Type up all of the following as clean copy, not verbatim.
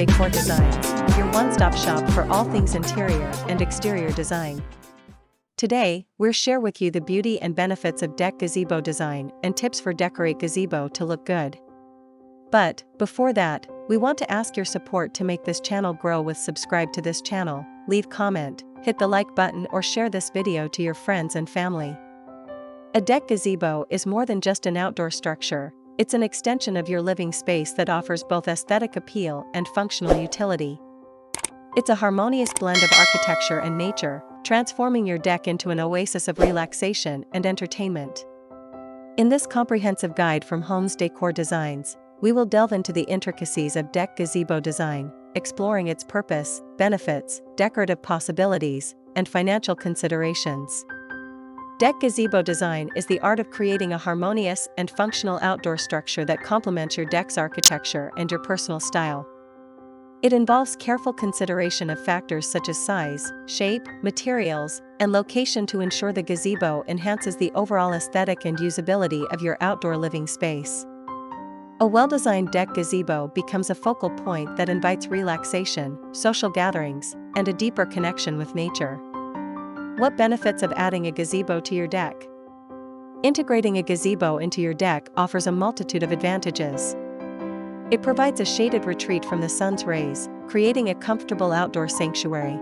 Decor Designs, your one-stop shop for all things interior and exterior design. Today, we'll share with you the beauty and benefits of deck gazebo design and tips for decorate gazebo to look good. But, before that, we want to ask your support to make this channel grow with subscribe to this channel, leave comment, hit the like button or share this video to your friends and family. A deck gazebo is more than just an outdoor structure, it's an extension of your living space that offers both aesthetic appeal and functional utility. It's a harmonious blend of architecture and nature, transforming your deck into an oasis of relaxation and entertainment. In this comprehensive guide from Homes Decor Designs, we will delve into the intricacies of deck gazebo design, exploring its purpose, benefits, decorative possibilities, and financial considerations. Deck gazebo design is the art of creating a harmonious and functional outdoor structure that complements your deck's architecture and your personal style. It involves careful consideration of factors such as size, shape, materials, and location to ensure the gazebo enhances the overall aesthetic and usability of your outdoor living space. A well-designed deck gazebo becomes a focal point that invites relaxation, social gatherings, and a deeper connection with nature. What benefits of adding a gazebo to your deck? Integrating a gazebo into your deck offers a multitude of advantages. It provides a shaded retreat from the sun's rays, creating a comfortable outdoor sanctuary.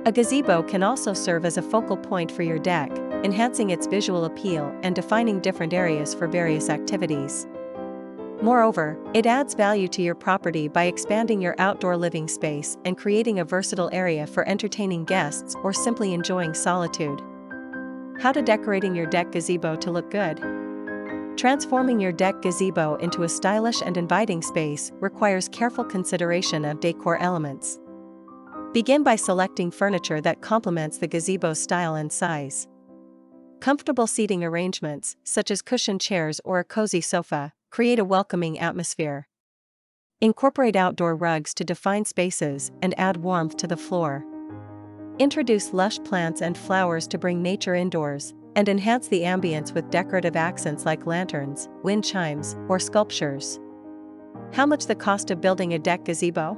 A gazebo can also serve as a focal point for your deck, enhancing its visual appeal and defining different areas for various activities. Moreover, it adds value to your property by expanding your outdoor living space and creating a versatile area for entertaining guests or simply enjoying solitude. How to decorating your deck gazebo to look good? Transforming your deck gazebo into a stylish and inviting space requires careful consideration of decor elements. Begin by selecting furniture that complements the gazebo's style and size. Comfortable seating arrangements, such as cushioned chairs or a cozy sofa, create a welcoming atmosphere. Incorporate outdoor rugs to define spaces and add warmth to the floor. Introduce lush plants and flowers to bring nature indoors, and enhance the ambience with decorative accents like lanterns, wind chimes, or sculptures. How much the cost of building a deck gazebo?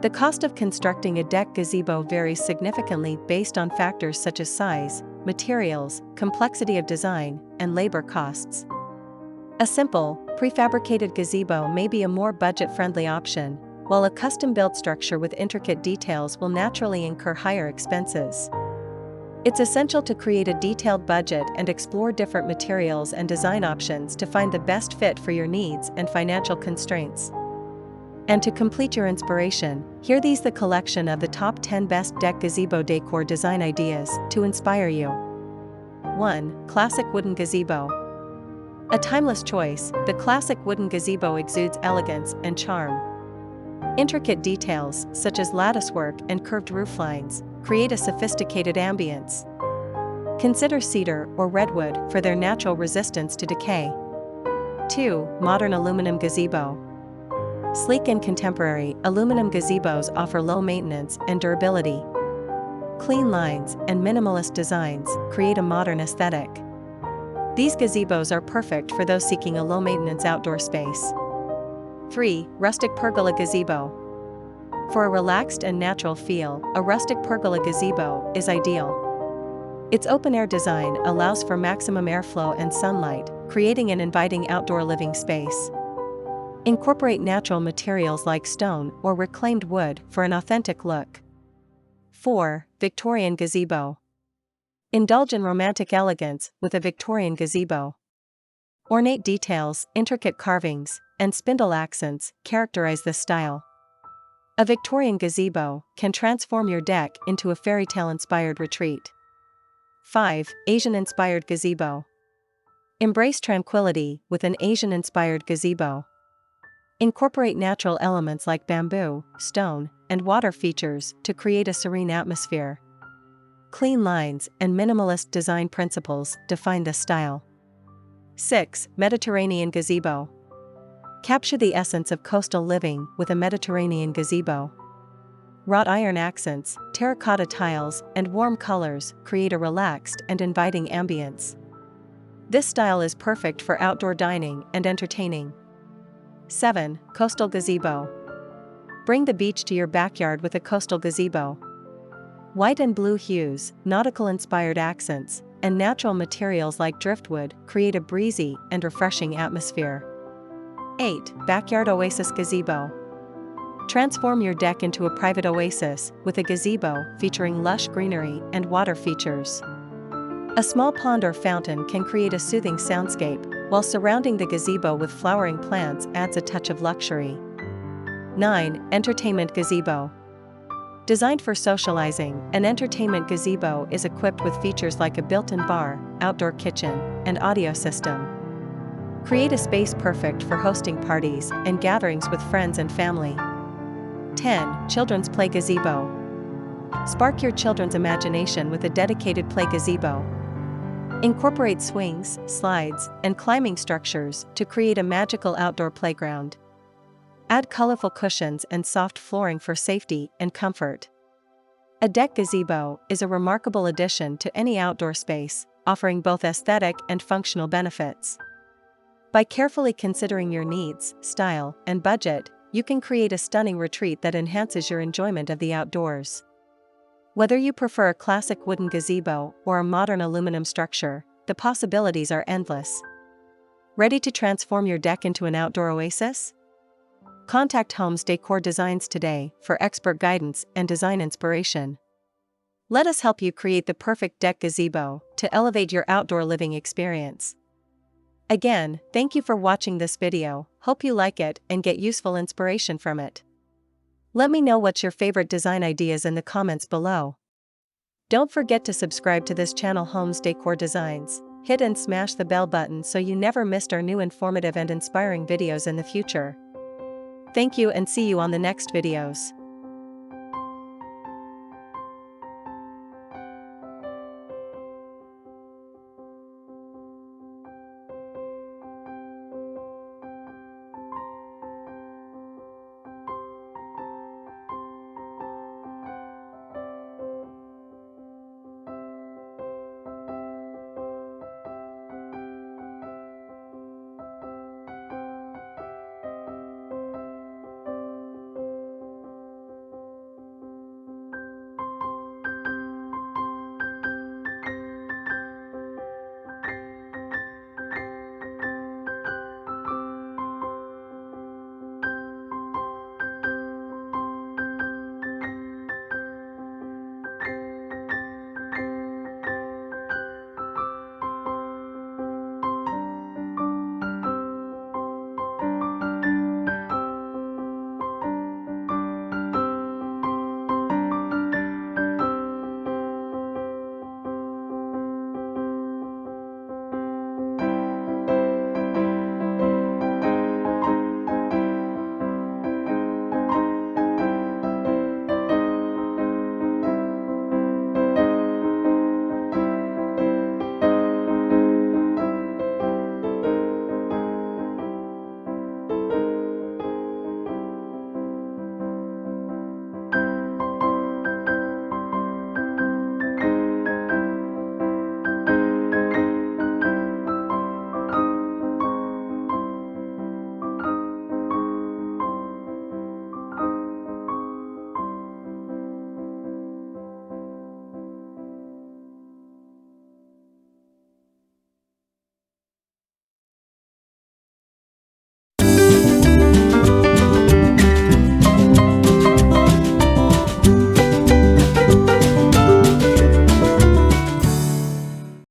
The cost of constructing a deck gazebo varies significantly based on factors such as size, materials, complexity of design, and labor costs. A simple, prefabricated gazebo may be a more budget-friendly option, while a custom-built structure with intricate details will naturally incur higher expenses. It's essential to create a detailed budget and explore different materials and design options to find the best fit for your needs and financial constraints. And to complete your inspiration, here these the collection of the top 10 best deck gazebo decor design ideas to inspire you. 1. Classic wooden gazebo. A timeless choice, the classic wooden gazebo exudes elegance and charm. Intricate details, such as latticework and curved rooflines, create a sophisticated ambience. Consider cedar or redwood for their natural resistance to decay. 2. Modern aluminum gazebo. Sleek and contemporary, aluminum gazebos offer low maintenance and durability. Clean lines and minimalist designs create a modern aesthetic. These gazebos are perfect for those seeking a low-maintenance outdoor space. 3. Rustic pergola gazebo. For a relaxed and natural feel, a rustic pergola gazebo is ideal. Its open-air design allows for maximum airflow and sunlight, creating an inviting outdoor living space. Incorporate natural materials like stone or reclaimed wood for an authentic look. 4. Victorian gazebo. Indulge in romantic elegance with a Victorian gazebo. Ornate details, intricate carvings, and spindle accents characterize this style. A Victorian gazebo can transform your deck into a fairy tale-inspired retreat. 5. Asian-inspired gazebo. Embrace tranquility with an Asian-inspired gazebo. Incorporate natural elements like bamboo, stone, and water features to create a serene atmosphere. Clean lines and minimalist design principles define this style. 6. Mediterranean gazebo. Capture the essence of coastal living with a Mediterranean gazebo. Wrought iron accents, terracotta tiles, and warm colors create a relaxed and inviting ambience. This style is perfect for outdoor dining and entertaining. 7. Coastal gazebo. Bring the beach to your backyard with a coastal gazebo. White and blue hues, nautical-inspired accents, and natural materials like driftwood create a breezy and refreshing atmosphere. 8. Backyard Oasis Gazebo. Transform your deck into a private oasis with a gazebo featuring lush greenery and water features. A small pond or fountain can create a soothing soundscape, while surrounding the gazebo with flowering plants adds a touch of luxury. 9. Entertainment Gazebo. Designed for socializing, an entertainment gazebo is equipped with features like a built-in bar, outdoor kitchen, and audio system. Create a space perfect for hosting parties and gatherings with friends and family. 10. Children's Play Gazebo. Spark your children's imagination with a dedicated play gazebo. Incorporate swings, slides, and climbing structures to create a magical outdoor playground. Add colorful cushions and soft flooring for safety and comfort. A deck gazebo is a remarkable addition to any outdoor space, offering both aesthetic and functional benefits. By carefully considering your needs, style, and budget, you can create a stunning retreat that enhances your enjoyment of the outdoors. Whether you prefer a classic wooden gazebo or a modern aluminum structure, the possibilities are endless. Ready to transform your deck into an outdoor oasis? Contact Homes Decor Designs today for expert guidance and design inspiration. Let us help you create the perfect deck gazebo to elevate your outdoor living experience. Again, thank you for watching this video. Hope you like it and get useful inspiration from it. Let me know what's your favorite design ideas in the comments below. Don't forget to subscribe to this channel Homes Decor Designs. Hit and smash the bell button so you never missed our new informative and inspiring videos in the future. Thank you and see you on the next videos.